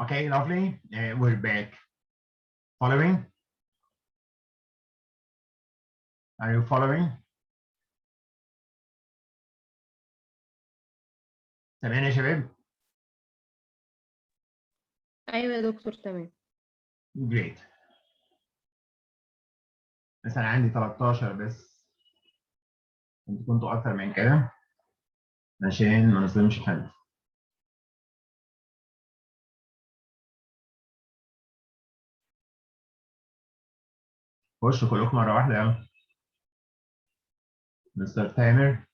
Okay, lovely. We're back. Following? Are you following? تمام يا شباب؟ ايوه يا دكتور تمام. Great. بس أنا عندي 13 بس. انتوا كنتوا أكتر من كده عشان ما نظلمش حد. خشوا كلكم مرة واحدة يلا. مستر تامر.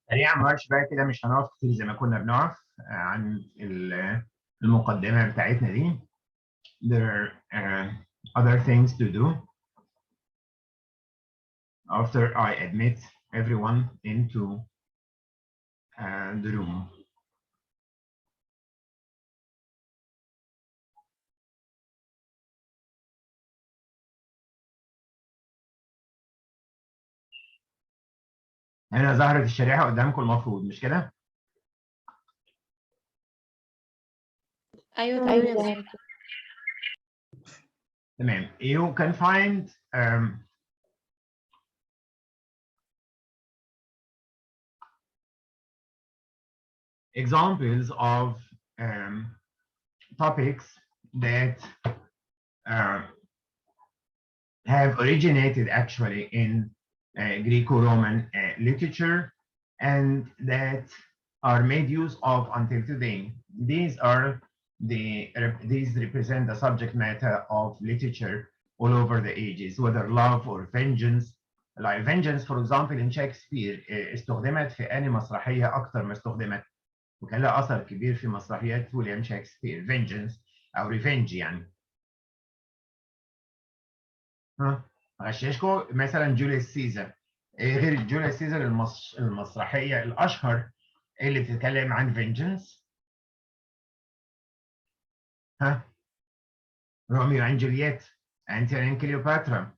سريعا مارش بقى كده، مش هنقف كتير زي ما كنا بنقف عن المقدمة بتاعتنا دي. There are other things to do after I admit everyone into the room. هنا ظهرت الشريحة قدامكم المفروض، مش كده؟ ايوه تمام يا دكتور. تمام. You can find examples of topics that have originated actually in Greco-Roman literature and that are made use of until today. These represent the subject matter of literature all over the ages, whether love or vengeance. Like vengeance, for example, in Shakespeare استخدمت في أنهي مسرحية أكثر ما استخدمت، وكان لها أثر كبير في مسرحيات ويليام شكسبير. vengeance أو revenge يعني. غششكم مثلا جوليوس سيزر. غير جوليوس سيزر المسرحيه الاشهر اللي بتتكلم عن فينجنس. روميو اند جولييت، انتوني اند كليوباترا،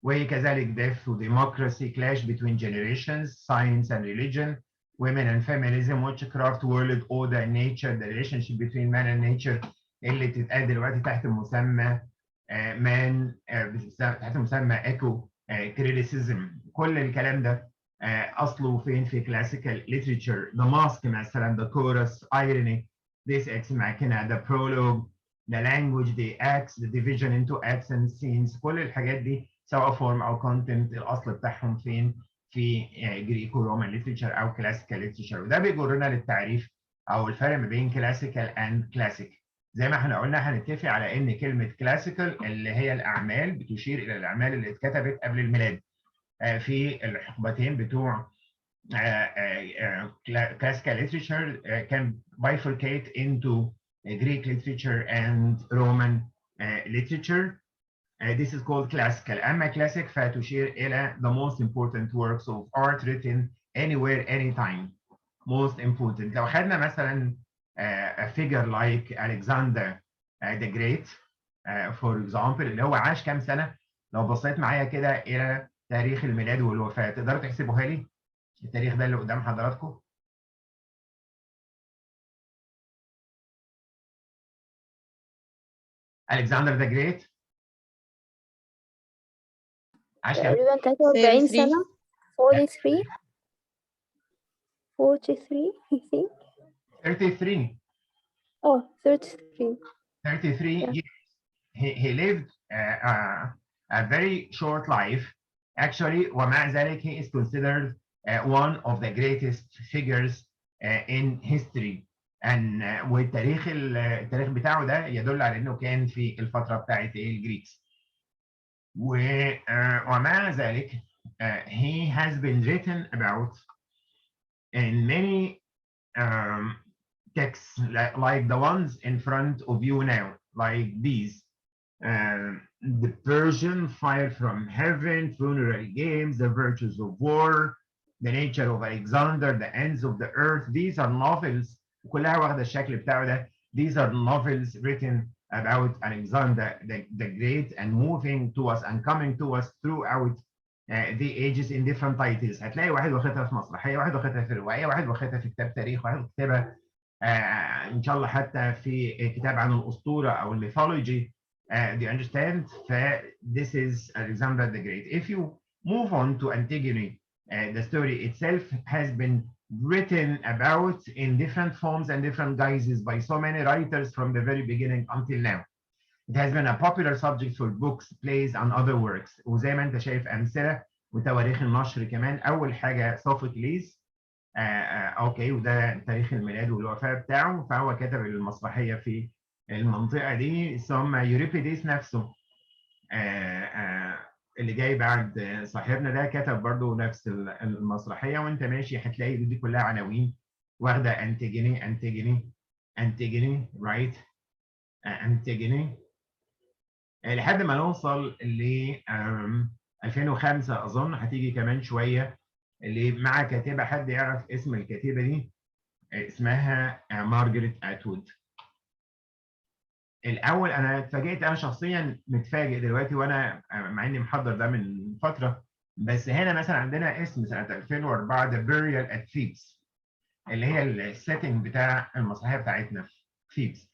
وهي كذلك death وديموكراسي، clash between generations, science and religion, women and feminism, witchcraft, world order and nature, the relationship between man and nature اللي بتتقال دلوقتي تحت مسمى تحت مسمى ايكو كريتيسيزم. كل الكلام ده اصله فين؟ في كلاسيكال ليتريتشر. ذا ماسك مثلا، ذا كورس، ايروني، this ex machina, the prologue, the language, the acts, the division into acts and scenes. كل الحاجات دي سواء فورم او كونتنت الاصل بتاعهم فين؟ في جريكو رومان ليتريتشر او كلاسيكال ليتريتشر. وده بيجرنا للتعريف او الفرق ما بين كلاسيكال اند كلاسيك. زي ما احنا قلنا هنتفق على ان كلمه كلاسيكال اللي هي الاعمال بتشير الى الاعمال اللي اتكتبت قبل الميلاد في الحقبتين بتوع classical literature can bifurcate into Greek literature and Roman literature. This is called classical. أما classic فتشير إلى the most important works of art written anywhere, anytime. Most important. لو خدنا مثلا a figure like Alexander the Great for example اللي هو عاش كام سنة؟ لو بصيت معايا كده إلى تاريخ الميلاد والوفاة تقدروا تحسبوها لي؟ التاريخ ده اللي قدام حضراتكم. Alexander the Great عاش كام؟ تقريبا 43 سنة. 43 I think. 33. Oh, 33. 33 Yeah. years. He lived a very short life. Actually, ومع ذلك he is considered one of the greatest figures in history. And والتاريخ التاريخ بتاعه ده يدل على انه كان في الفترة بتاعت الجريكس. ومع ذلك he has been written about in many texts like the ones in front of you now, like these. The Persian, Fire from Heaven, Funeral Games, The Virtues of War, The Nature of Alexander, The Ends of the Earth. These are novels وكلها واخده الشكل بتاعه ده. These are novels written about Alexander the Great and moving to us and coming to us throughout the ages in different titles. هتلاقي واحد واخدها في مسرحيه، واحد واخدها في روايه، واحد واخدها في كتاب تاريخ، واحد كتابها ان شاء الله حتى في كتاب عن الاسطوره او الميثولوجي. Do you understand? This is Alexander the Great. If you move on to Antigone, the story itself has been written about in different forms and different guises by so many writers from the very beginning until now. It has been a popular subject for books, plays, and other works. وزي ما انت شايف امثله وتواريخ النشر كمان. اول حاجه صوفوكليس، اوكي، وده تاريخ الميلاد والوفاه بتاعه، فهو كتب المسرحيه في المنطقه دي. ثم يوريبيديس نفسه اللي جاي بعد صاحبنا ده كتب برضه نفس المسرحيه. وانت ماشي هتلاقي دي كلها عناوين واخده انتيجيني انتيجيني انتيجيني، رايت؟ انتيجيني لحد ما نوصل ل 2005 اظن، هتيجي كمان شويه، اللي مع كاتبه. حد يعرف اسم الكاتبه دي؟ اسمها مارجريت اتوود. الاول انا اتفاجئت، انا شخصيا متفاجئ دلوقتي وانا مع اني محضر ده من فتره، بس هنا مثلا عندنا اسم سنه 2004 The Burial at Thebes، اللي هي السيتنج بتاع المسرحيه بتاعتنا ثيبس.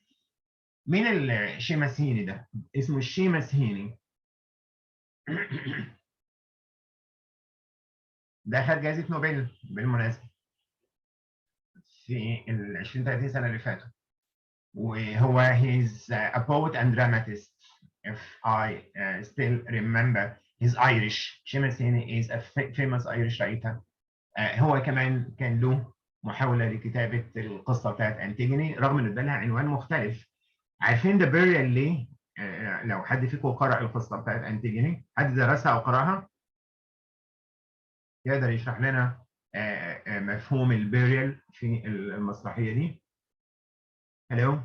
مين الشيماسيني ده؟ اسمه الشيماسيني. ده خد جائزه نوبل بالمناسبه في ال 20 30 سنه اللي فاتوا، وهو he's a poet and dramatist if I still remember. he's Irish. شيماسيني is a famous Irish writer. هو كمان كان له محاولة لكتابة القصة بتاعت أنتيجوني رغم إن ادالها عنوان مختلف. عارفين The Burial ليه؟ لو حد فيكم قرأ القصة بتاعت أنتيجوني، حد درسها أو قرأها؟ يقدر يشرح لنا مفهوم البيريال في المسرحية دي؟ هلو؟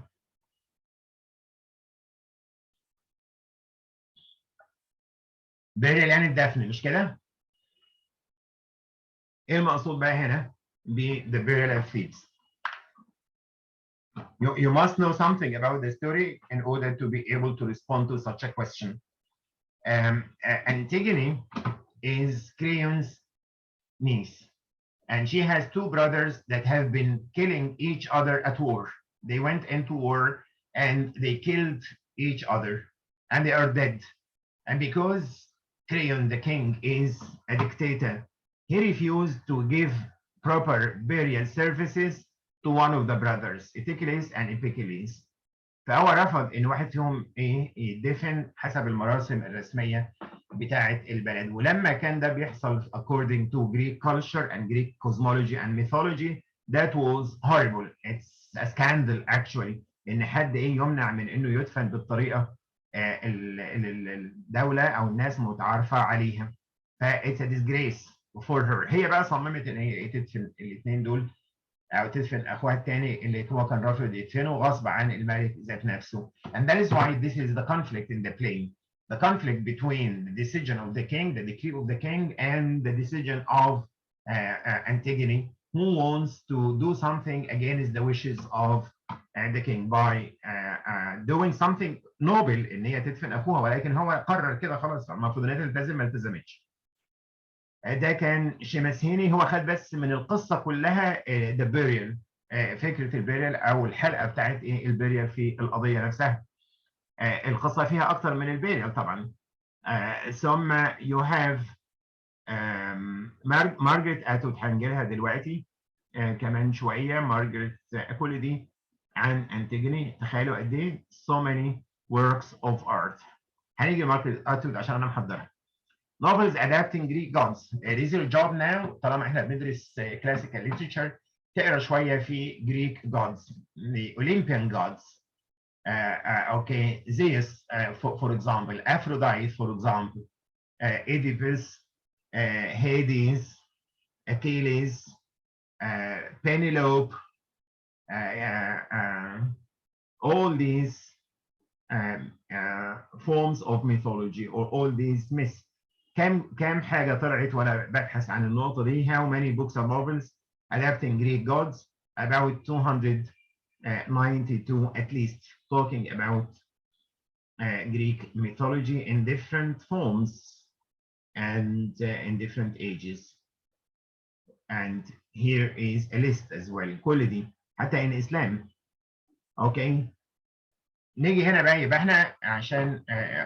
بيريال يعني الدفن، مش كده؟ ايه المقصود بقى هنا ب The Burial at Thebes؟ You must know something about the story in order to be able to respond to such a question. Antigone is Creon's niece, and she has two brothers that have been killing each other at war. They went into war and they killed each other, and they are dead. And because Creon, the king, is a dictator, he refused to give proper burial services to one of the brothers, Eteocles and Epicles. فهو رفض ان واحد فيهم يدفن حسب المراسم الرسميه بتاعه البلد. ولما كان ده بيحصل according to Greek culture and Greek cosmology and mythology, that was horrible. It's a scandal actually ان حد يمنع من انه يدفن بالطريقه الدوله او الناس متعارفه عليها. فايتس ا ديسجريس فور هير. هي بقى صممت ان هي تدفن الاثنين دول او تدفن اخوها الثاني اللي هو كان رافض يدفنه غصب عن الملك ذات نفسه. And that is why this is the conflict in the play. The conflict between the decision of the king, the decree of the king, and the decision of Antigone, who wants to do something against the wishes of the king by doing something noble ان هي تدفن اخوها، ولكن هو قرر كده خلاص المفروض ان هي تلتزم، ما التزمتش. ده كان شيماسيني. هو خد بس من القصه كلها ذا بيريال، فكره البيريال او الحلقه بتاعت البيريال في القضيه نفسها. القصه فيها اكتر من البيريال طبعا. ثم يو هاف مارجريت اتوود، هنجيلها دلوقتي كمان شويه. مارجريت كل دي عن انتيجوني. تخيلوا قد ايه so many works of art. هنيجي مارجريت اتوود عشان انا محضرها. Novels adapting Greek gods. It is your job now طالما احنا بندرس classical literature تقرا شويه في Greek gods, the Olympian gods. Okay, Zeus for example, Aphrodite for example, Oedipus, Hades, Achilles, Penelope, all these forms of mythology or all these myths. كم حاجة طلعت وأنا ببحث عن النقطة دي. How many books or novels adapting Greek gods? About 200 92 at least, talking about Greek mythology in different forms and in different ages. And here is a list as well. كل دي حتى in Islam. Okay. نيجي هنا بقى يبقى احنا عشان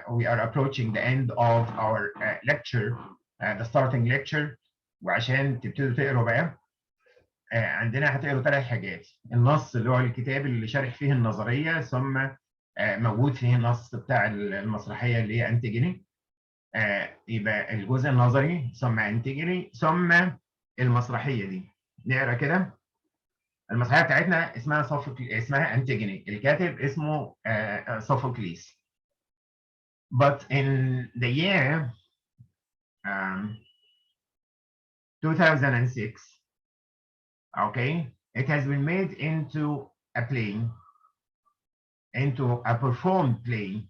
we are approaching the end of our lecture, the starting lecture, وعشان تبتدوا تقروا بقى عندنا هتقروا 3 حاجات. النص اللي هو الكتاب اللي شارح فيه النظريه، ثم موجود فيه النص بتاع المسرحيه اللي هي انتيجيني. يبقى الجزء النظري ثم انتيجيني ثم المسرحيه دي. نقرا كده. المسرحيه بتاعتنا اسمها انتيجيني، الكاتب اسمه سوفوكليس. But in the year 2006, okay, it has been made into a play, into a performed play.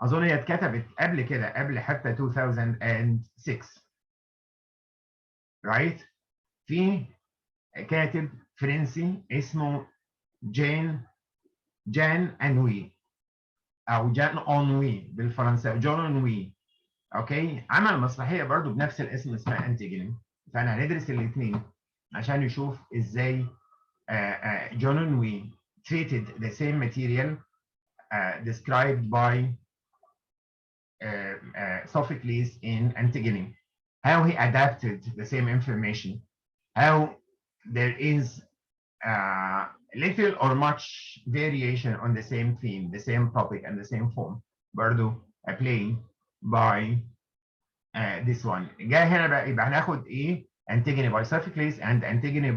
أظن هي اتكتبت قبل كده، قبل حتى 2006. right؟ في كاتب فرنسي اسمه جان أنوي أو جان أونوي بالفرنساوي، جون أونوي. أوكي، عمل مسرحية برضو بنفس الاسم اسمها أنتيجيني. فأنا هندرس الاثنين عشان نشوف إزاي جون أونوي treated the same material described by Sophocles in Antigone, how he adapted the same information, how there is little or much variation on the same theme, the same topic, and the same form. برضو a play by this one. جاي هنا بقى يبقى هناخد ايه؟ Antigone by Sophocles and Antigone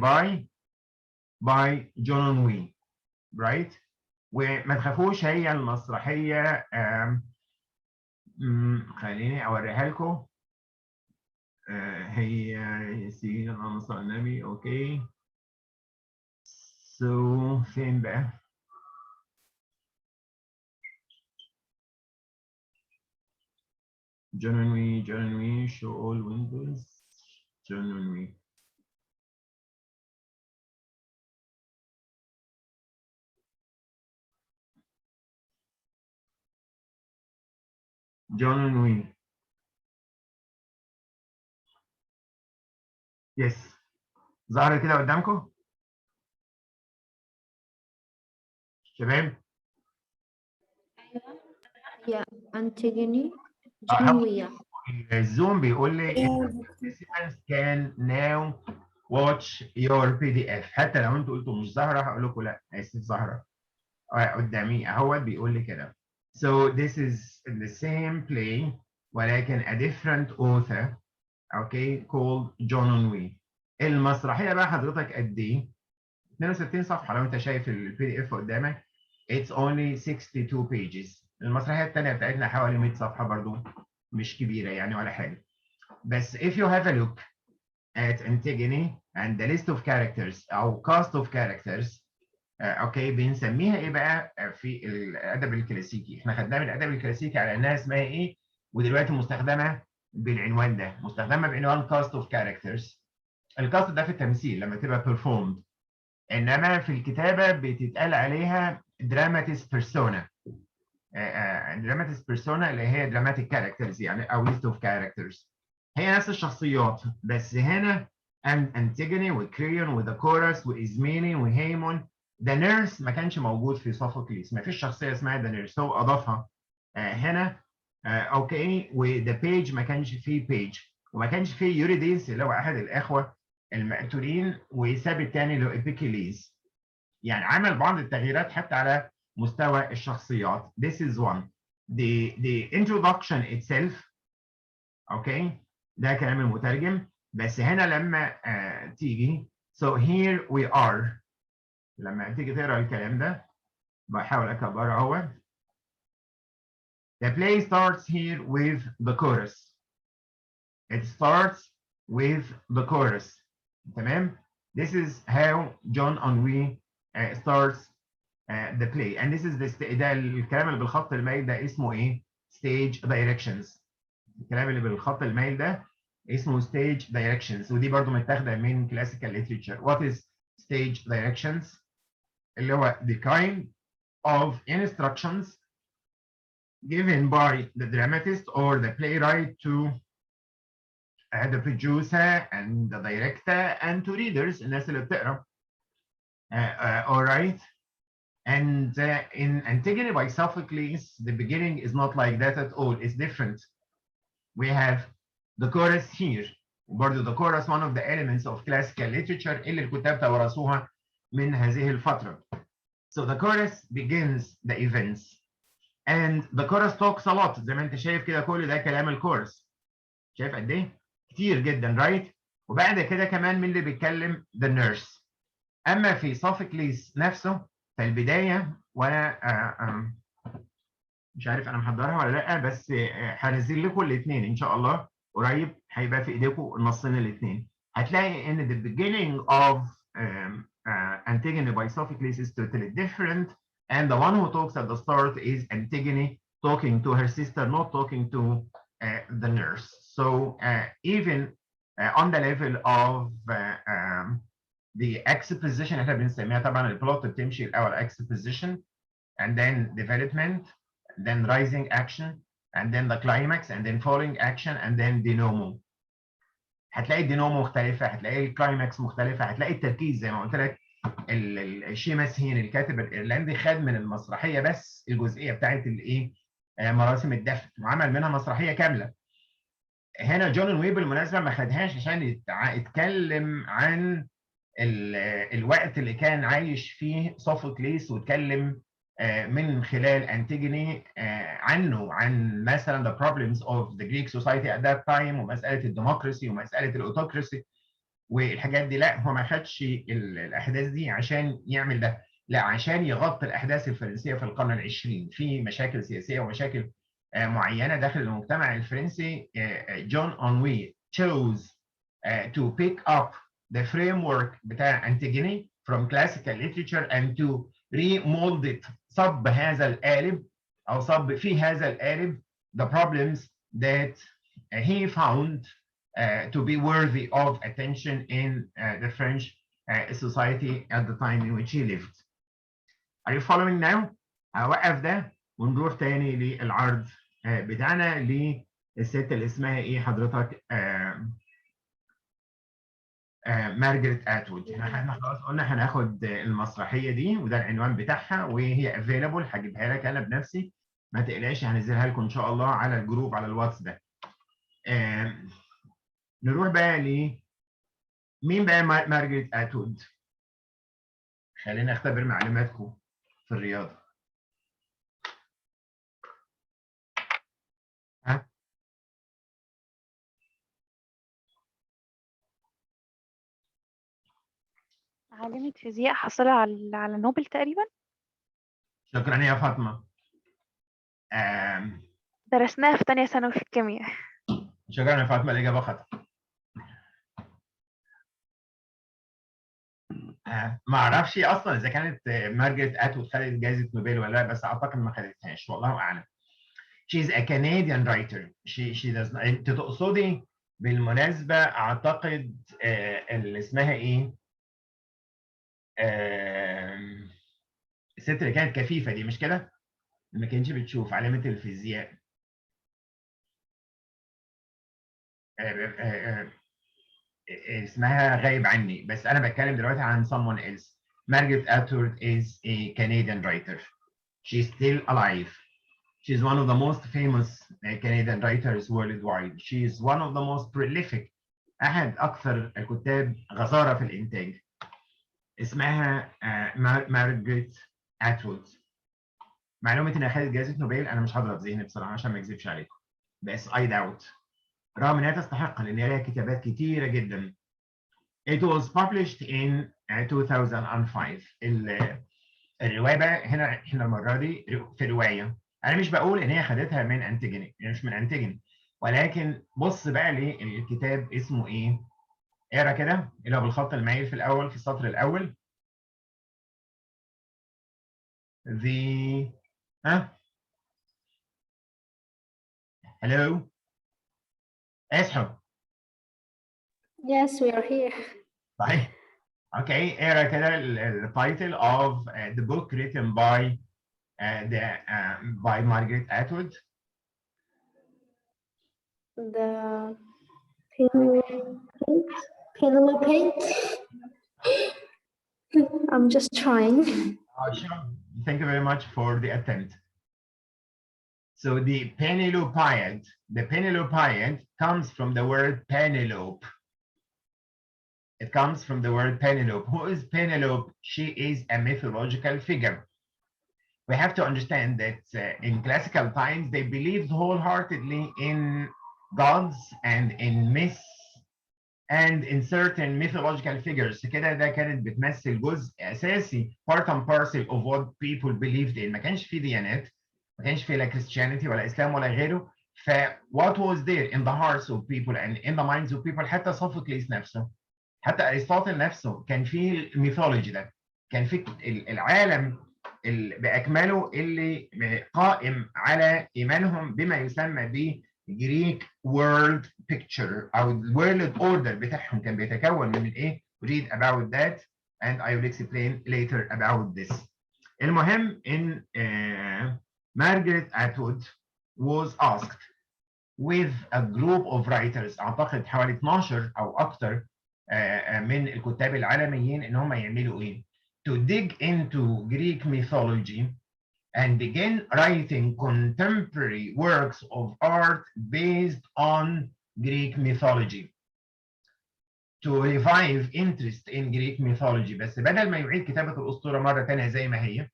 by John Wee, right? وما تخافوش، هي المسرحية خليني اوريها لكم. هي سيدنا اللهم صل على النبي. اوكي، سو فين بقى؟ جون وي show all windows. جون وي. جون وي. يس، ظهر كده قدامكم شباب؟ يا أنتيجوني جنوية. الزوم بيقول لي participants can now watch your PDF. حتى لو انتوا قلتوا مش ظاهره هقول لكم لا اسف ظاهره قدامي اهوت بيقول لي كده. So this is the same play ولكن a different author, okay, called John Wee. المسرحيه بقى حضرتك قد ايه؟ 62 صفحه لو انت شايف PDF قدامك. It's only 62 pages. المسرحيه الثانيه بتاعتنا حوالي 100 صفحه برضو، مش كبيره يعني ولا حاجه. بس if you have a look at Antigone and the list of characters او cast of characters، اوكي، بنسميها ايه بقى في الادب الكلاسيكي؟ احنا خدناها من الادب الكلاسيكي على انها اسمها ايه، ودلوقتي مستخدمه بالعنوان ده، مستخدمه بعنوان cast of characters. الكاست ده في التمثيل لما تبقى performed، انما في الكتابه بتتقال عليها dramatis persona. dramatis persona اللي هي dramatic characters يعني او list of characters. هي نفس الشخصيات، بس هنا أنتيجوني وكريون وذا كورس وإزميلي وهيمون. ذا نيرس ما كانش موجود في سوفوكليس، ما فيش شخصية اسمها ذا نيرس، هو أضافها هنا. أوكي، وذا بيج ما كانش فيه بيج، وما كانش فيه يوريديس اللي هو أحد الإخوة المقتولين، وساب الثاني اللي هو إبيكليز. يعني عمل بعض التغييرات حتى على مستوى الشخصيات. This is one. The introduction itself. أوكي، ده كلام المترجم. بس هنا لما تيجي so here we are، لما تيجي تقرا الكلام ده بحاول اكبره اهو. The play starts here with the chorus. It starts with the chorus. تمام؟ This is how John Henry starts the play, and this is ده الكلام اللي بالخط المايل ده اسمه ايه؟ Stage directions. الكلام اللي بالخط المايل ده اسمه stage directions، ودي برضو متاخده من classical literature. What is stage directions? اللي هو the kind of instructions given by the dramatist or the playwright to the producer and the director and to readers, الناس اللي بتقرا. All right. And in Antigone by Sophocles, the beginning is not like that at all. It's different. We have the chorus here. برضه the chorus one of the elements of classical literature اللي الكتاب تورثوها من هذه الفترة. So the chorus begins the events. And the chorus talks a lot. زي ما انت شايف كده كل ده كلام الكورس. شايف قد ايه؟ كتير جدا right؟ وبعد كده كمان مين اللي بيتكلم؟ The nurse. أما في Sophocles نفسه في البداية وأنا مش عارف أنا محضرها ولا لأ بس هنزل لكم الاثنين إن شاء الله قريب هيبقى في إيديكم النصين الاثنين. هتلاقي إن the beginning of Antigone by Sophocles is totally different, and the one who talks at the start is Antigone talking to her sister, not talking to the nurse. So even on the level of the exposition احنا بنسميها طبعا البلوت بتمشي الاول exposition and then development then rising action and then the climax and then falling action and then denouement. هتلاقي الدينومو مختلفه، هتلاقي الكلايماكس مختلفه، هتلاقي التركيز زي ما قلت لك. الشيماس هين الكاتب الايرلندي خد من المسرحيه بس الجزئيه بتاعت الايه مراسم الدفن وعمل منها مسرحيه كامله. هنا جون وي بالمناسبه ما خدهاش عشان يتكلم عن الوقت اللي كان عايش فيه سوفوكليس واتكلم من خلال أنتيجوني عنه عن مثلا the problems of the Greek society at that time ومسألة الديمقراسي ومسألة الأوتوكراسي والحاجات دي. لا هو ما خدش الأحداث دي عشان يعمل ده، لا عشان يغطي الأحداث الفرنسية في القرن العشرين في مشاكل سياسية ومشاكل معينة داخل المجتمع الفرنسي. جون أونوي chose to pick up the framework بتاع أنتيجوني from classical literature and to remold it. صب هذا القالب أو صب في هذا القالب the problems that he found to be worthy of attention in the French society at the time in which he lived. Are you following now? هوقف ده ونروح تاني للعرض بتاعنا للست اللي اسمها ايه حضرتك؟ مارجريت اتوود. احنا خلاص قلنا هناخد المسرحيه دي وده العنوان بتاعها وهي افيلابل هجيبها لك انا بنفسي ما تقلقش هنزلها لكم ان شاء الله على الجروب على الواتس ده. نروح بقى مين بقى مارجريت اتوود؟ خلينا اختبر معلوماتكم في الرياضه. ها؟ عالمة فيزياء حاصلة على نوبل تقريبا. شكرا يا فاطمه. درسناها في تانية ثانوي في الكيمياء. شكرا يا فاطمه، الاجابه خطأ. ما اعرفش اصلا اذا كانت مارجريت اتوود خدت جائزه نوبل ولا لا بس اعتقد ما خدتهاش والله اعلم. She's a Canadian writer. She does not. انت تقصدي بالمناسبه اعتقد اللي اسمها ايه؟ الست اللي كانت كفيفه دي مش كده؟ ما كانتش بتشوف علامه الفيزياء. اسمها غايب عني بس انا بتكلم دلوقتي عن someone else. Margaret Atwood is a Canadian writer. She's still alive. She's one of the most famous Canadian writers worldwide. She is one of the most prolific. أحد أكثر الكتاب غزارة في الإنتاج. اسمها مارجريت أتوود. معلومة إنها خدت جائزة نوبل أنا مش هضرب ذهني بصراحة عشان ما أكذبش عليكم. بس I doubt. رغم إنها تستحق لأن لها كتابات كتيرة جدا. It was published in 2005. الرواية بقى هنا إحنا المرة دي في رواية. أنا مش بقول إن هي خدتها من أنتيجوني، يعني مش من أنتيجوني، ولكن بص بقى للكتاب اسمه إيه؟ اقرا كده اللي هو بالخط المايل في الأول في السطر الأول. ها؟ Hello؟ اصحوا. Yes, we are here. صحيح. Okay, اقرا كده the title of the book written by by Margaret Atwood. The Penelope. I'm just trying. Sure. Thank you very much for the attempt. So the Penelopeiad comes from the word Penelope. It comes from the word Penelope. Who is Penelope? She is a mythological figure. We have to understand that in classical times, they believed wholeheartedly in gods and in myths and in certain mythological figures. كده ده كانت بتمثل جزء أساسي part and parcel of what people believed in. ما كانش في ديانات، ما كانش في لا Christianity ولا إسلام ولا غيره. ف what was there in the hearts of people and in the minds of people، حتى صوفوكليس نفسه، حتى أرسطاطل نفسه، كان في الميثولوجي ده، كان في العالم بأكمله اللي قائم على إيمانهم بما يسمى ب Greek world picture أو world order بتاعهم كان بيتكون من إيه؟ Read about that and I will explain later about this. المهم إن Margaret Atwood was asked with a group of writers، أعتقد حوالي 12 أو أكثر من الكتاب العالميين، إن هم يعملوا إيه؟ To dig into Greek mythology and begin writing contemporary works of art based on Greek mythology. To revive interest in Greek mythology. بس بدل ما يعيد كتابة الأسطورة مرة تانية زي ما هي،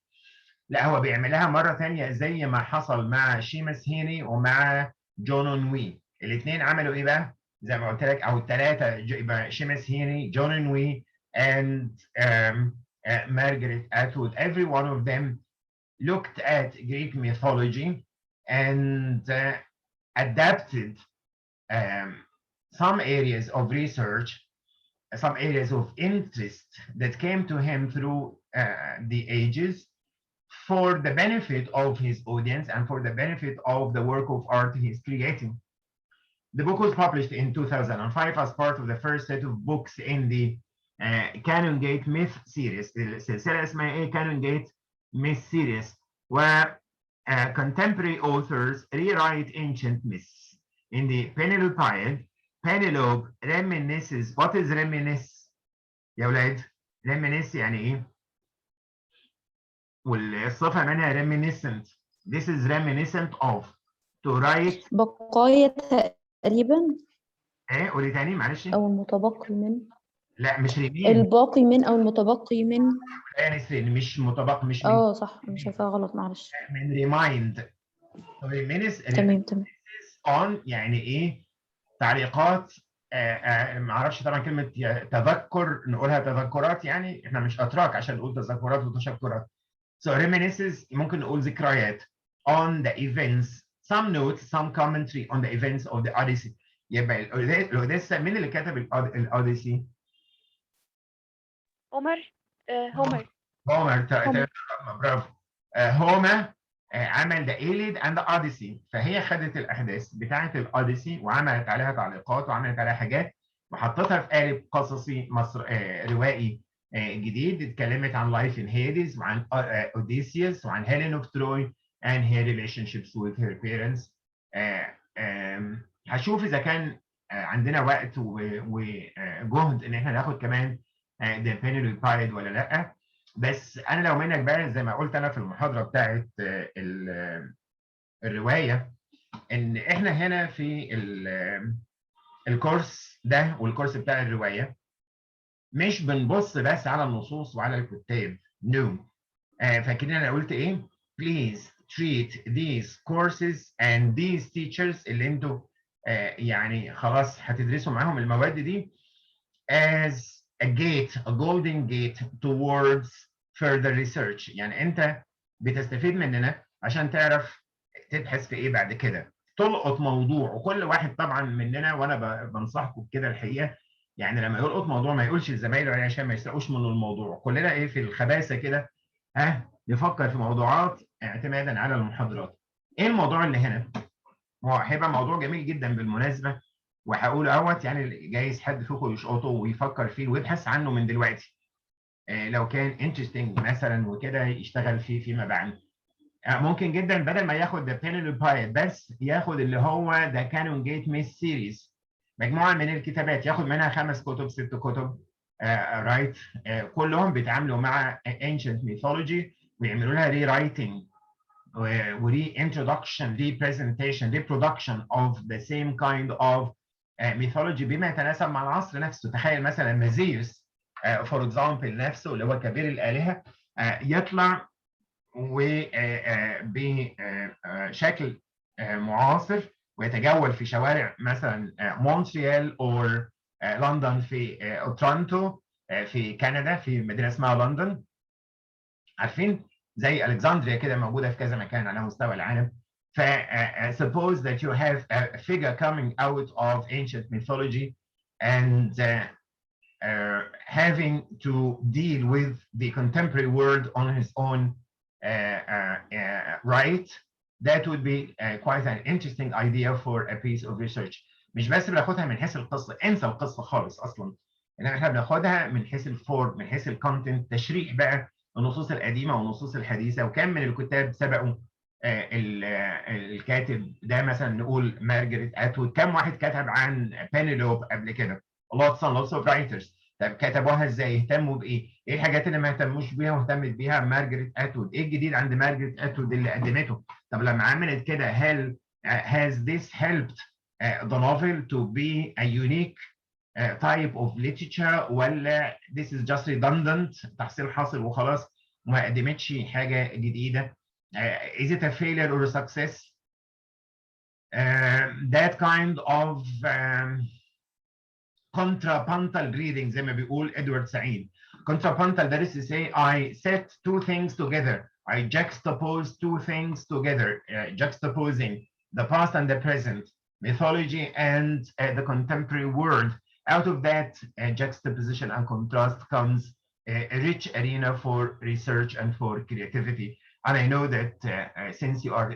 لا هو بيعملها مرة تانية زي ما حصل مع شيمس هيني ومع جون نوي. الاثنين عملوا إيه بقى؟ زي ما قلت لك، أو الثلاثة، يبقى شيمس هيني، جون نوي and Margaret Atwood. Every one of them looked at Greek mythology and adapted some areas of research, some areas of interest that came to him through the ages for the benefit of his audience and for the benefit of the work of art he's creating. The book was published in 2005 as part of the first set of books in the Canongate Myth series. السلسلة اسمها إيه؟ Canongate Myth series, where contemporary authors rewrite ancient myths. In the Penelopeiad, Penelope reminisces. What is reminisce يا ولاد؟ reminisce يعني إيه؟ والصفة منها reminiscent. This is reminiscent of. To write. بقايا تقريبا. إيه؟ قولي تاني معلش. أو المتبقي من. لا مش ريمين. الباقي من أو المتبقي من. لا نسرين، مش متبقي، مش من. صح، أنا شايفاها غلط، معلش. من remind. تمام. on يعني إيه؟ تعليقات. ما اعرفش طبعا كلمه تذكر نقولها تذكرات، يعني احنا مش اتراك عشان نقول تذكرات وتشكرات. So reminiscences ممكن نقول ذكريات on the events, some notes, some commentary on the events of the Odyssey. يبقى الأوديسا مين اللي كتب الأوديسي؟ هومر. برافو. هومر عمل The Iliad and the Odyssey. فهي خدت الأحداث بتاعة الأوديسي وعملت عليها تعليقات وعملت عليها حاجات وحطتها في قالب قصصي روائي جديد. اتكلمت عن life in Hades وعن Odysseus وعن Helen of Troy and her relationships with her parents. هشوف إذا كان عندنا وقت وجهد إن إحنا ناخد كمان The Penelopeiad ولا لأ. بس انا لو منك بقى زي ما قلت انا في المحاضره بتاعت الروايه، ان احنا هنا في الكورس ده والكورس بتاع الروايه مش بنبص بس على النصوص وعلى الكتاب. نو. فاكرين انا قلت ايه؟ please treat these courses and these teachers اللي انتوا يعني خلاص هتدرسوا معاهم المواد دي as a gate, a golden gate towards further research. يعني انت بتستفيد مننا عشان تعرف تبحث في ايه بعد كده، تلقط موضوع. وكل واحد طبعا مننا، وانا بنصحكم بكده الحقيقه، يعني لما يلقط موضوع ما يقولش لزمايله عشان ما يسرقوش منه الموضوع. كلنا ايه في الخباثه كده، نفكر في موضوعات اعتمادا على المحاضرات. ايه الموضوع اللي هنا؟ هو هيبقى موضوع جميل جدا بالمناسبه، وهقول يعني جايز حد فيكم يشقطه ويفكر فيه ويبحث عنه من دلوقتي. لو كان interesting مثلا وكده يشتغل فيه فيما بعد. ممكن جدا بدل ما ياخد the Penelope بس ياخد اللي هو the Canon Gate Myth Series، مجموعه من الكتابات ياخد منها 5 كتب 6 كتب رايت، كلهم بيتعاملوا مع ancient mythology ويعملوا لها rewriting وري introduction ري presentation ري production of the same kind of mythology بما يتناسب مع العصر نفسه. تخيل مثلا مازيوس for example نفسه اللي هو كبير الآلهة يطلع وبشكل معاصر ويتجول في شوارع مثلا مونتريال او لندن، في تورونتو في كندا، في مدينه اسمها لندن، عارفين زي الكسندريا كده موجوده في كذا مكان على مستوى العالم. ف suppose that you have a figure coming out of ancient mythology and having to deal with the contemporary world on his own right, that would be quite an interesting idea for a piece of research. مش بس بناخدها من حيث القصه، انسى القصه خالص اصلا، انما احنا بناخدها من حيث الفورم، من حيث الكونتنت، تشريح بقى النصوص القديمه والنصوص الحديثه. وكم من الكتاب سبقوا الكاتب ده، مثلا نقول مارجريت اتوود، كم واحد كتب عن بينيلوب قبل كده؟ lots of writers. طب كتبوها ازاي؟ اهتموا بايه؟ ايه الحاجات اللي ما اهتموش بيها واهتمت بيها مارجريت اتوود؟ ايه الجديد عند مارجريت اتوود اللي قدمته؟ طب لما عملت كده هل has this helped the novel to be a unique type of literature ولا this is just redundant تحصيل حاصل وخلاص وما قدمتش حاجه جديده؟ is it a failure or a success? That kind of contrapuntal reading زي ما بيقول ادوارد سعيد. Contrapuntal, that is to say, I set two things together. I juxtapose two things together, juxtaposing the past and the present, mythology and the contemporary world. Out of that juxtaposition and contrast comes a rich arena for research and for creativity. And I know that since you are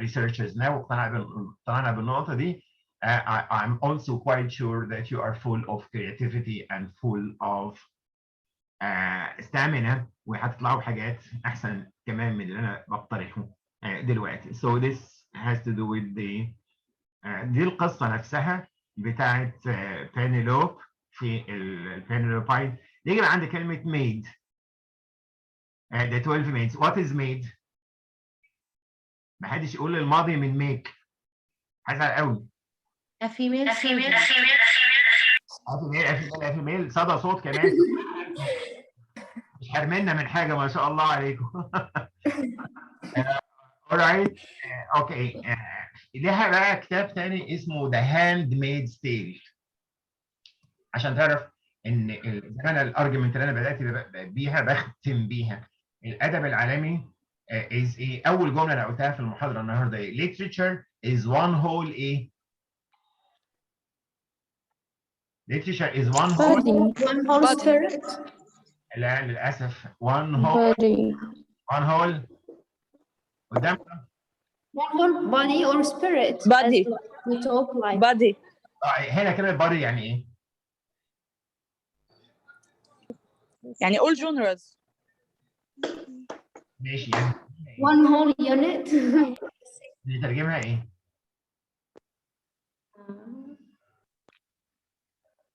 researchers now, اقتنعنا بالنقطة دي. I'm also quite sure that you are full of creativity and full of stamina وهتطلعوا حاجات أحسن كمان من اللي أنا بقترحه دلوقتي. So this has to do with the دي القصة نفسها بتاعت بينيلوب في البينيلوبايد. يجي عندي كلمة maid. The 12 maids. What is maid؟ محدش يقول الماضي من make. هزعل قوي. أفيميل صدى صوت كمان. مش حرمنا من حاجة ما شاء الله عليكم. alright. اوكي. ليها بقى كتاب تاني اسمه The Handmaid's Tale عشان تعرف ان زي ما انا الارجيومنت اللي انا بدات بيها بختم بيها. الادب العالمي is ايه؟ اول جمله انا قلتها في المحاضره النهارده ايه؟ literature is one whole ايه؟ literature is one whole spirit. لا للاسف one whole قدام One whole body or spirit. Body. As we talk like. body. هنا كلمه body يعني ايه؟ يعني all genres. ماشي يعني One whole unit. نترجمها ايه؟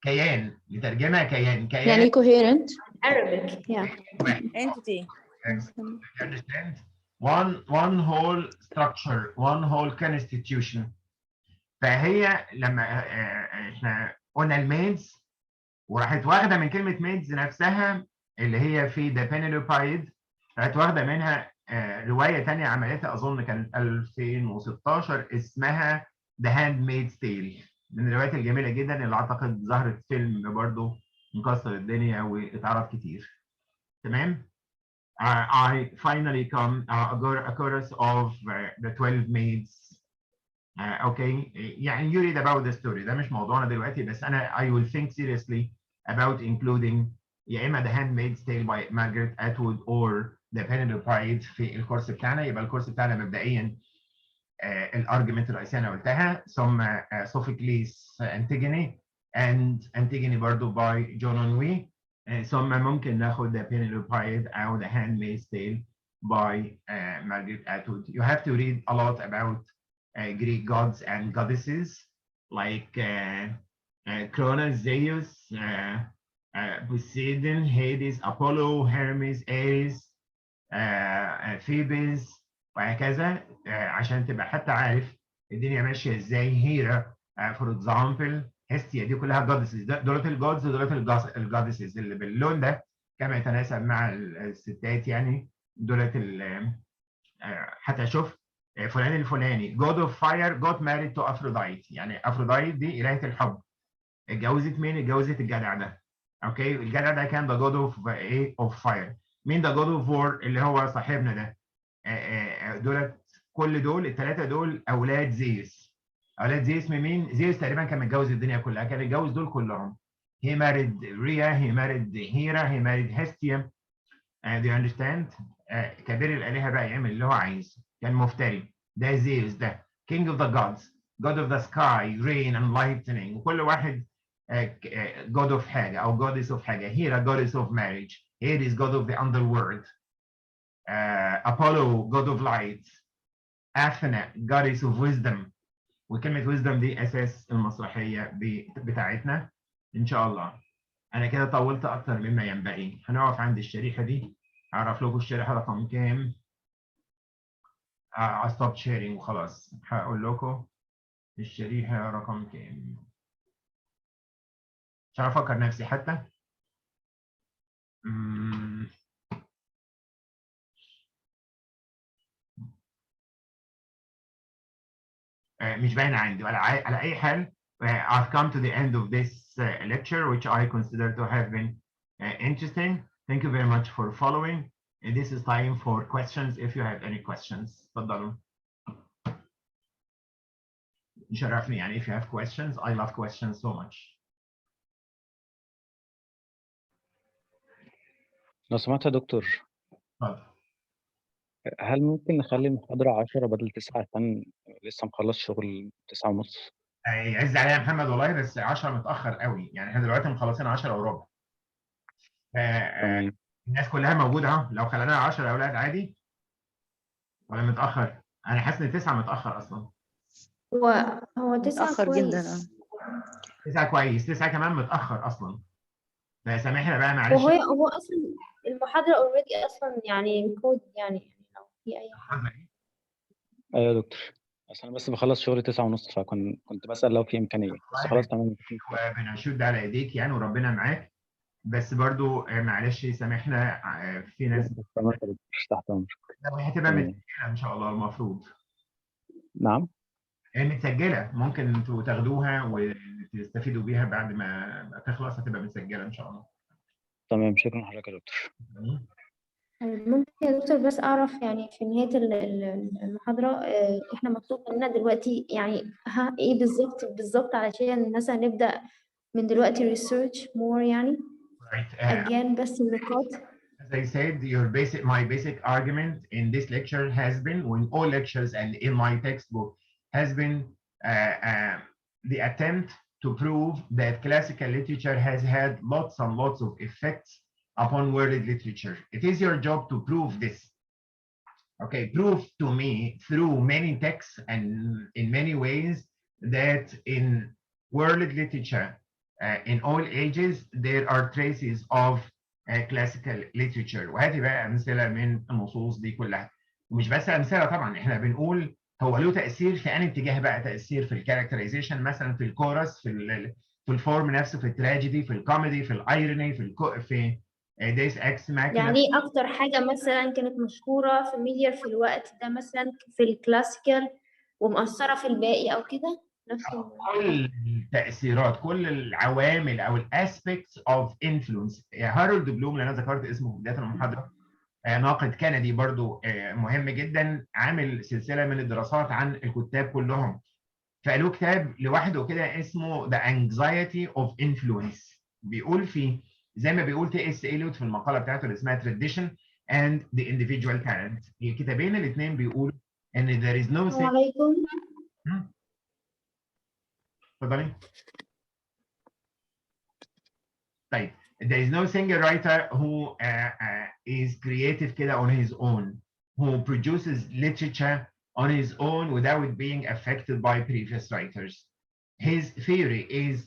كيان. نترجمها كيان. يعني coherent. Arabic. Yeah. entity. You understand? One whole structure, one whole constitution. فهي لما احنا قلنا الميدز وراحت واخده من كلمه ميدز نفسها اللي هي في ذا بينيلوبايد، راحت واخده منها روايه ثانيه عملتها اظن كانت 2016 اسمها ذا هاند ميدز تيل، من الروايات الجميله جدا اللي اعتقد ظهرت فيلم برضه مكسر الدنيا واتعرض كتير. تمام؟ I finally come a chorus of the 12 maids. Okay, يعني you read about the story. ده مش موضوعنا دلوقتي بس أنا I will think seriously about including يا إما The Handmaid's Tale by Margaret Atwood or The Penelope في الكورس بتاعنا. يبقى الكورس بتاعنا مبدئيا الارجيومنت الرئيسية أنا قلتها، ثم Sophocles Antigone and Antigone برضه by John Onwe. ثم ممكن ناخد The Penelope أو The Handmaid's Tale by Margaret Atwood. You have to read a lot about Greek gods and goddesses like Cronus, Zeus, Poseidon, Hades, Apollo, Hermes, Ares, Phoebus وهكذا عشان تبقى حتى عارف الدنيا ماشيه ازاي. هيرا فور اكزامبل، هيستيا، دي كلها جودسز، دولت الجودز ودولت الجودسز اللي باللون ده كما يتناسب مع الستات يعني. دولت حتى شوف فلان الفلاني God of Fire got married to Aphrodite، يعني أفروديت دي إلهة الحب. اتجوزت مين؟ اتجوزت الجدع ده. اوكي، الجدع ده كان the God of ايه؟ of fire. مين ده God of war؟ اللي هو صاحبنا ده. دولت كل دول الثلاثه دول اولاد زيوس. اولاد زيوس من مين؟ زيوس تقريبا كان متجوز الدنيا كلها، كان متجوز دول كلهم. He married Rhea, he married Hera, he married Hestia. Do you understand؟ كبير الآلهة بقى يعمل اللي هو عايزه، كان مفتري. ده زيوس ده King of the gods, God of the sky, rain and lightning. وكل واحد God of حاجة أو Goddess of حاجة. Hera Goddess of marriage, Hades God of the underworld, Apollo God of light, Athena Goddess of wisdom. وكلمة wisdom دي أساس المسرحية بتاعتنا إن شاء الله. أنا كده طولت أكتر مما ينبغي، هنقف عند الشريحة دي. أعرف لكم الشريحة رقم كام؟ ستوب شيرنج وخلاص. هقول لكم الشريحة رقم كام. مش عارف أفكر نفسي حتى. مش باين عندي ولا على أي حال. I've come to the end of this lecture, which I consider to have been interesting. Thank you very much for following. And this is time for questions if you have any questions. تفضلوا. يشرفني يعني if you have questions. I love questions so much. لو سمحت يا دكتور، اتفضل. هل ممكن نخلي المحاضرة 10 بدل 9 عشان لسه مخلص شغل 9:30؟ يعز عليا يا محمد والله، بس 10 متأخر قوي يعني. احنا دلوقتي مخلصين 10 وربع. تمام. الناس كلها موجودة اهو. لو خليناها 10 يا اولاد عادي ولا متأخر؟ أنا حاسس إن 9 متأخر أصلا. هو 9 متأخر جدا. كويس. 9 كويس، 9 كمان متأخر أصلا. فسامحنا بقى معلش. هو اصلا المحاضرة اوريدي اصلا يعني كود يعني لو في اي حاجة. أيوة يا دكتور، أصل أنا بس بخلص شغلي 9:30، كنت بسأل لو في إمكانية، بس خلاص تمام. وبنشد ده على إيديك يعني وربنا معاك، بس برضو معلش سامحنا. في ناس تحت أمرك. هتبقى متسجلة إن شاء الله المفروض. نعم. متسجلة، ممكن انتوا تاخدوها وتستفيدوا بيها بعد ما تخلص، هتبقى متسجلة إن شاء الله. تمام، شكرا لحضرتك يا دكتور. ممكن يا دكتور بس أعرف يعني في نهاية المحاضرة إحنا مطلوب مننا دلوقتي يعني إيه بالظبط علشان مثلا نبدأ من دلوقتي research more يعني again بس النقاط. As I said, my basic argument in this lecture has been, in all lectures and in my textbook, has been the attempt to prove that classical literature has had lots and lots of effects upon world literature. It is your job to prove this. Okay, prove to me through many texts and in many ways that in world literature, in all ages, there are traces of classical literature. وهذه بقى أمثلة من النصوص دي كلها. ومش بس أمثلة طبعا، احنا بنقول هو له تأثير في أي اتجاه بقى. تأثير في الكاركترايزيشن مثلا، في الكورس، في الفورم نفسه، في التراجيدي، في الكوميدي، في الايروني، في ديس اكس ماكينة. يعني أكتر حاجة مثلا كانت مشهورة في ميديا في الوقت ده مثلا في الكلاسيكال ومؤثرة في الباقي أو كده نفس كل التأثيرات، كل العوامل أو الاسبيكتس اوف انفلونس. هارولد بلوم اللي أنا ذكرت اسمه في بداية المحاضرة، ناقد كندي برضو مهم جدا، عامل سلسلة من الدراسات عن الكتاب كلهم. فقالوا كتاب لوحده كده اسمه The Anxiety of Influence. بيقول فيه زي ما بيقول T.S. Eliot في المقالة بتاعته اللي اسمها Tradition and the Individual Talent. الكتابين الاثنين بيقولوا ان there is no السلام عليكم. اتفضلي. طيب there is no single writer who is creative كده on his own, who produces literature on his own without being affected by previous writers. His theory is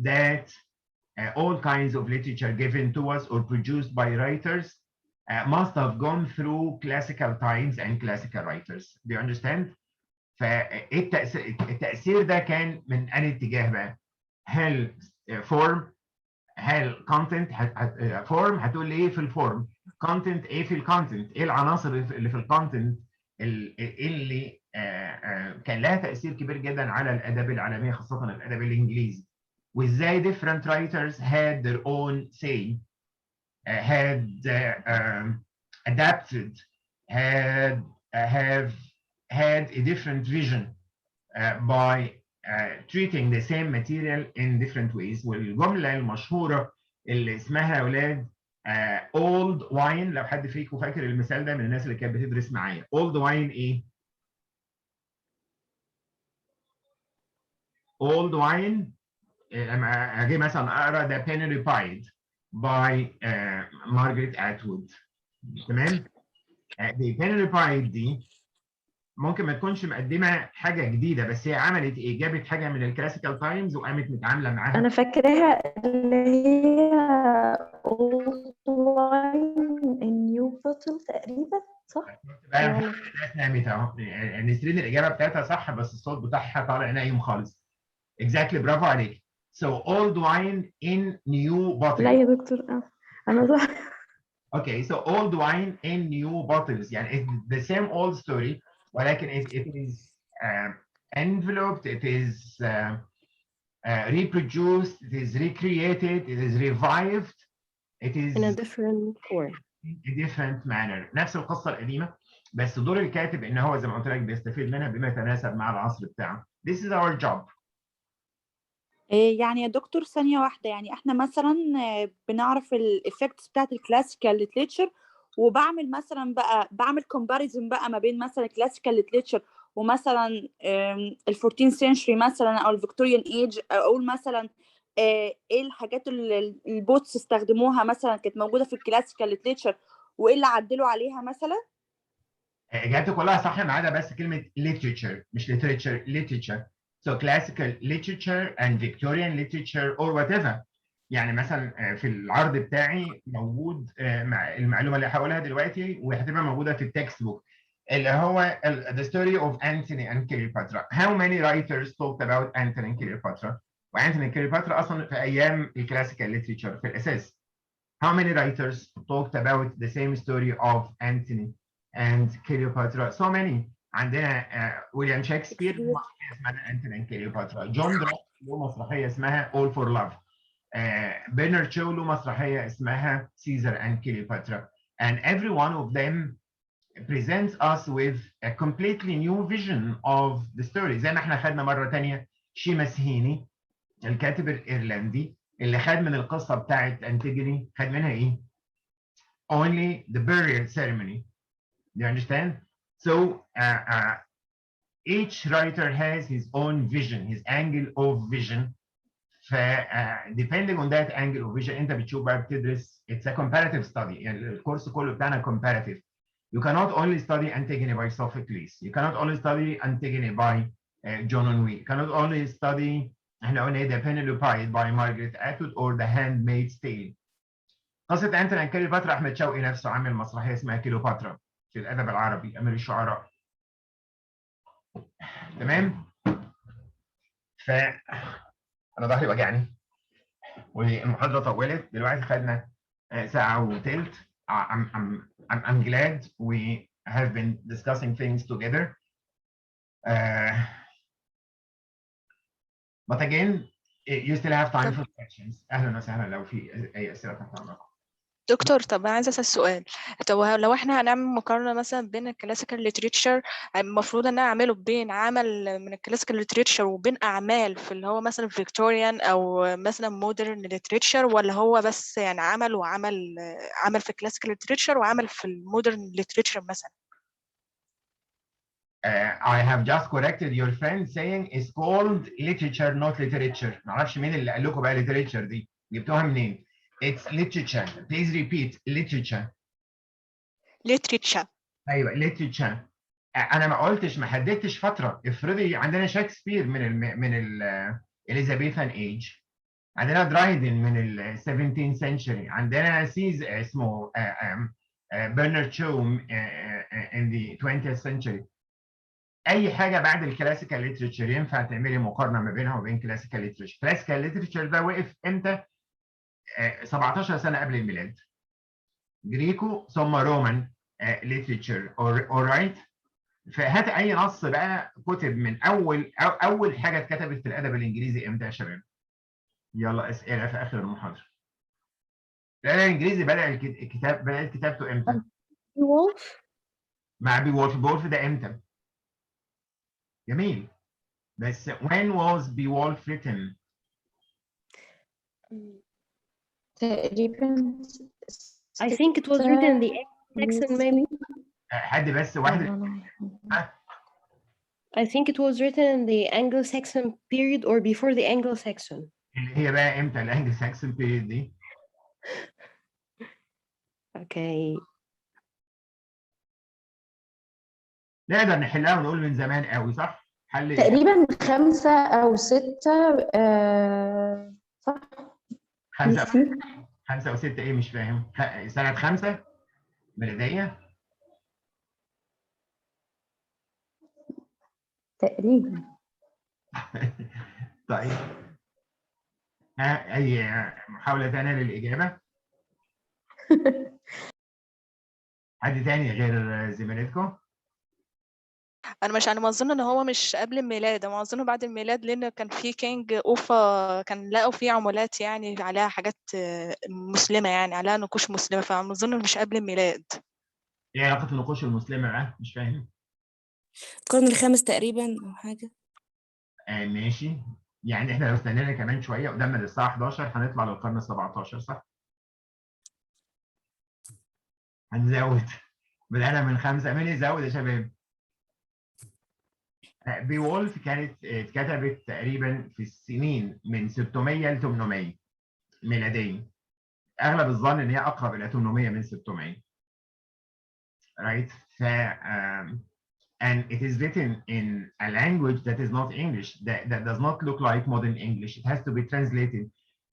that all kinds of literature given to us or produced by writers must have gone through classical times and classical writers. Do you understand? فالتأثير ده كان من أي اتجاه بقى؟ هل فورم؟ هل كونتنت؟ فورم هتقول ايه في الفورم؟ كونتنت ايه في الكونتنت؟ ايه العناصر اللي في الكونتنت اللي كان لها تأثير كبير جدا على الآداب العالمية خاصة الآداب الإنجليزي؟ وازاي different writers had their own say, had adapted, have had a different vision by treating the same material in different ways. والجملة المشهورة اللي اسمها يا أولاد old wine، لو حد فيكم فاكر المثال ده من الناس اللي كانت بتدرس معايا، old wine إيه؟ old wine لما أجي مثلا أقرأ The Penny Pied by Margaret Atwood، تمام؟ The Penny Pied دي ممكن ما تكونش مقدمه حاجه جديده، بس هي عملت ايه؟ جابت حاجه من الكلاسيكال تايمز وقامت متعامله معاها. انا فاكراها اللي هي old wine in new bottle تقريبا، صح؟ بقى نعمت اهو، نسرين الاجابه بتاعتها صح بس الصوت بتاعها طالع نايم خالص. اكزاكتلي، برافو عليك. So old wine in new bottles. لا يا دكتور انا صح. Okay, so old wine in new bottles يعني the same old story ولكن it is enveloped, it is reproduced, it is recreated, it is revived, it is in a different form. in a different manner. نفس القصة القديمة بس دور الكاتب ان هو زي ما قلت لك بيستفيد منها بما يتناسب مع العصر بتاعه. This is our job. يعني يا دكتور ثانية واحدة، يعني احنا مثلا بنعرف الإفكتس بتاعت الكلاسيكال ليتريتشر، وبعمل مثلا بقى بعمل كومباريزن بقى ما بين مثلا الكلاسيكال ليتريتشر ومثلا ال 14th century مثلا او الفيكتوريان ايج، اقول مثلا ايه الحاجات اللي البوتس استخدموها مثلا كانت موجودة في الكلاسيكال ليتريتشر وايه اللي عدلوا عليها مثلا. اجابتك كلها صح ما عدا بس كلمة literature، مش literature، literature. So classical literature and Victorian literature or whatever. يعني مثلا في العرض بتاعي موجود مع المعلومه اللي هقولها دلوقتي وهتبقى موجوده في التكست بوك اللي هو the story of Antony and Cleopatra. How many writers talked about Antony and Cleopatra? وأنتوني كليوباترا اصلا في ايام الكلاسيكال ليتريتشر في الاساس. How many writers talked about the same story of Antony and Cleopatra? So many. عندنا ويليام شكسبير اسمها Antony and Cleopatra. جون دراك له مسرحيه اسمها All for Love. برنارد شو له مسرحيه اسمها Caesar and Cleopatra. And every one of them presents us with a completely new vision of the story. زي ما احنا خدنا مره ثانيه شيماس هيني الكاتب الايرلندي اللي خد من القصه بتاعت انتيجوني خد منها ايه؟ Only the burial ceremony. Do you understand? So each writer has his own vision, his angle of vision. depending on that angle of vision انت بتشوف بقى بتدرس it's a comparative study. يعني الكورس كله بتاعنا comparative. You cannot only study Antigone by Sophocles. You cannot only study Antigone by John Onwe. You cannot only study احنا قلنا The Penelope by Margaret Atwood or The Handmaid's Tale. قصة أنتوني and كليوباترا أحمد شوقي نفسه عامل مسرحية اسمها كليوباترا في الأدب العربي أمير الشعراء. تمام؟ أنا ظهري وجعني والمحاضرة طولت دلوقتي خدنا ساعة وثلث. I'm glad we have been discussing things together. But again, you still have time for questions. أهلا وسهلا لو في أي أسئلة تحت أمركم. دكتور طب انا عايزه اسال سؤال. طب لو احنا هنعمل مقارنه مثلا بين الكلاسيكال ليتريتشر، المفروض ان انا اعمله بين عمل من الكلاسيكال ليتريتشر وبين اعمال في اللي هو مثلا فيكتوريان او مثلا مودرن ليتريتشر، ولا هو بس يعني عمل في الكلاسيكال ليتريتشر وعمل في المودرن ليتريتشر مثلا؟ I have just corrected your friend saying it's called literature not literature. ما اعرفش مين اللي قال لكم بقى literature دي، جبتوها منين؟ It's literature. Please repeat. Literature. literature. ايوه literature. انا ما قلتش، ما حددتش فتره. افرضي عندنا شكسبير من ال Elizabethan age، عندنا درايدن من ال 17th century، عندنا سيز اسمه برنارد شو in the 20th century. اي حاجه بعد الكلاسيكال ليترشر ينفع تعملي مقارنه ما بينها وبين كلاسيكال ليترشر. كلاسيكال ليترشر ده وقف امتى؟ 17 سنه قبل الميلاد. جريكو ثم رومان ليترشر. alright. فهات اي نص بقى كتب من اول حاجه اتكتبت في الادب الانجليزي امتى يا شباب؟ يلا اسئله في اخر المحاضره. الادب الانجليزي بدات كتابته امتى؟ وولف. مع بيولف ده امتى؟ جميل. بس when was Beowulf written؟ تقريبا I think it was written in the Anglo-Saxon maybe. حد بس واحد. I think it was written in the Anglo-Saxon period or before the Anglo-Saxon. اللي هي بقى امتى الانجلو ساكسون بيريد دي؟ Okay. نقدر نحلها ونقول من زمان قوي، صح؟ حل تقريبا 5 أو 6. صح؟ 5 أو 6 ايه مش فاهم؟ سنة 5 ميلادية؟ تقريبا. طيب. أي محاولة تانية للإجابة؟ حد تاني غير زميلتكم؟ انا ما اظن ان هو مش قبل الميلاد، انا اظن بعد الميلاد، لان كان في كينج اوفا كان لقوا فيه عملات يعني عليها حاجات مسلمه، يعني عليها نقوش مسلمه، فانا اظن مش قبل الميلاد. ايه علاقة النقوش المسلمة بقى؟ مش فاهم. القرن الخامس تقريبا او حاجه. ماشي. يعني احنا لو استنينا كمان شوية قدامنا للساعة 11 هنطلع للقرن 17 صح؟ هنزود. بدأنا من 5. مين يزود يا شباب؟ بيولف كانت اتكتبت تقريبا في السنين من 600 ل 800 ميلادية. اغلب الظن ان هي اقرب الى 800 من 600. Right? And it is written in a language that is not English, that does not look like modern English. It has to be translated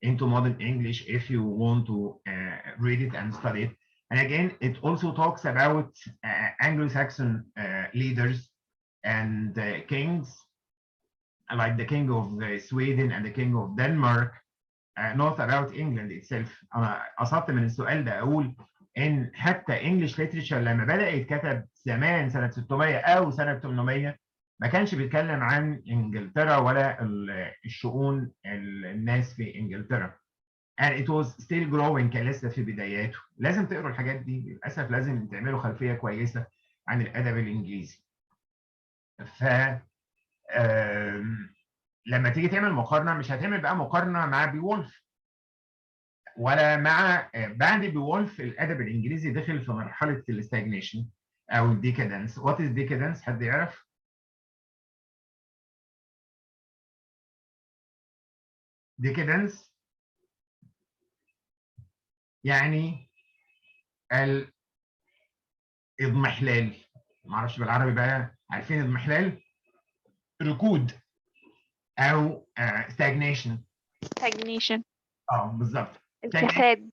into modern English if you want to read it and study it. And again, it also talks about Anglo-Saxon leaders and kings, like the king of Sweden and the king of Denmark, not about England itself. أنا قصدت من السؤال ده أقول إن حتى English literature لما بدأ يتكتب زمان سنة 600 أو سنة 800 ما كانش بيتكلم عن إنجلترا ولا الشؤون الناس في إنجلترا. And it was still growing، كان لسه في بداياته. لازم تقروا الحاجات دي، للأسف لازم تعملوا خلفية كويسة عن الأدب الإنجليزي. لما تيجي تعمل مقارنة مش هتعمل بقى مقارنة مع بيولف ولا مع بعد بيولف. الأدب الإنجليزي دخل في مرحلة الاستاجنيشن أو الديكادنس. What is decadence؟ حد يعرف؟ decadence يعني الاضمحلال. معرفش بالعربي بقى، عارفين اضمحلال؟ ركود أو stagnation. بالظبط. الكساد.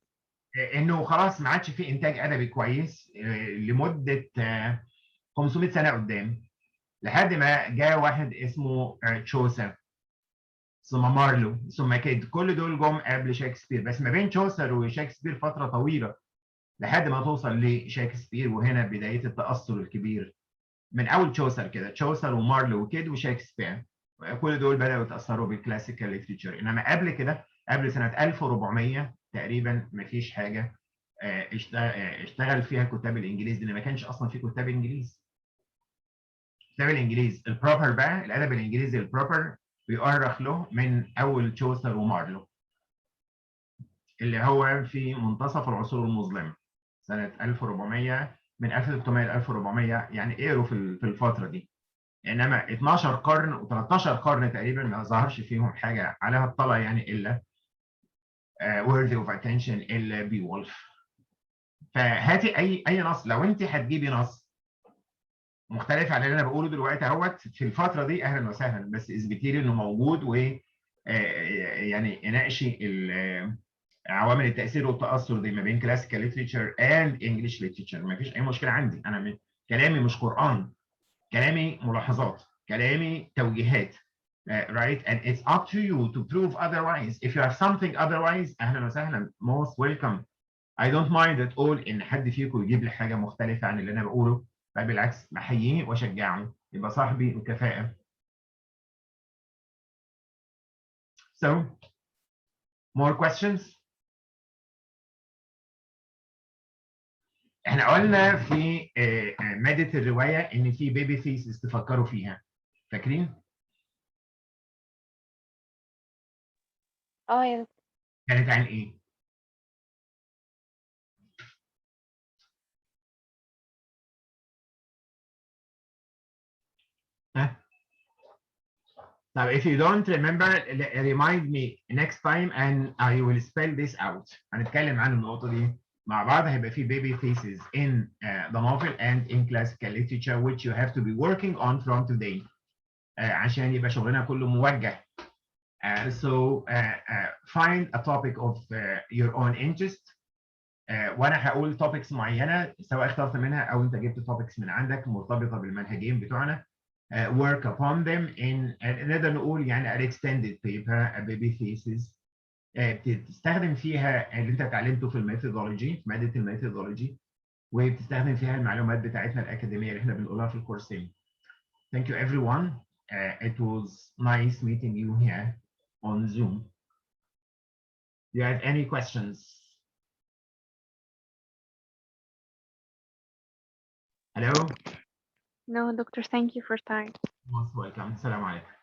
انه خلاص ما عادش في انتاج ادبي كويس لمده 500 سنه قدام، لحد ما جاء واحد اسمه تشوسر ثم مارلو ثم كيد. كل دول جم قبل شكسبير، بس ما بين تشوسر وشكسبير فتره طويله لحد ما توصل لشكسبير. وهنا بدايه التاثر الكبير من اول تشوسر كده، تشوسر ومارلو وكيد وشكسبير، كل دول بداوا يتاثروا بالكلاسيكال ليتريتشر. انما قبل كده، قبل سنه 1400 تقريبا ما فيش حاجه اشتغل فيها الكتاب الانجليزي، لان ما كانش اصلا في كتاب انجليزي. الكتاب الانجليزي البروبر بقى، الادب الانجليزي البروبر بيؤرخ له من اول تشوسر ومارلو، اللي هو في منتصف العصور المظلمه سنه 1400، من 1300 ل 1400. يعني اقروا في الفتره دي. انما 12 قرن و13 قرن تقريبا ما ظهرش فيهم حاجه عليها الطلع يعني الا worthy of attention الا بولف. فهاتي اي نص. لو انت هتجيبي نص مختلف عن اللي انا بقوله دلوقتي اهوت في الفتره دي، اهلا وسهلا، بس اثبتي لي انه موجود، و يعني ناقشي عوامل التاثير والتاثر دي ما بين كلاسيكال ليتريتشر اند انجلش ليتريتشر. ما فيش اي مشكله عندي. انا كلامي مش قران، كلامي ملاحظات، كلامي توجيهات. Right, and it's up to you to prove otherwise. If you have something otherwise, اهلا وسهلا, most welcome. I don't mind at all ان حد فيكم يجيب لي حاجه مختلفه عن اللي انا بقوله، بل بالعكس بحييه واشجعه، يبقى صاحبي بكفاءه. So, more questions? احنا قلنا في مادة الرواية ان في بيبي فيسز تفكروا فيها، فاكرين؟ يا كانت عن ايه؟ ها؟ طب if you don't remember, remind me next time and I will spell this out. هنتكلم عن النقطة دي مع بعض. هيبقى في baby faces in the novel and in classical literature which you have to be working on from today. عشان يبقى شغلنا كله موجه. So find a topic of your own interest. وانا هقول topics معينة سواء اخترت منها او انت جبت topics من عندك مرتبطة بالمنهجين بتوعنا. Work upon them in نقدر نقول يعني an extended paper, a baby thesis. بتستخدم فيها اللي انت اتعلمته في الميثودولوجي، في مادة الميثودولوجي، وبتستخدم فيها المعلومات بتاعتنا الأكاديمية اللي احنا بنقولها في الكورسين. Thank you everyone. It was nice meeting you here on Zoom. Do you have any questions? Hello? No, doctor, thank you for time. Most welcome. Assalamu alaikum.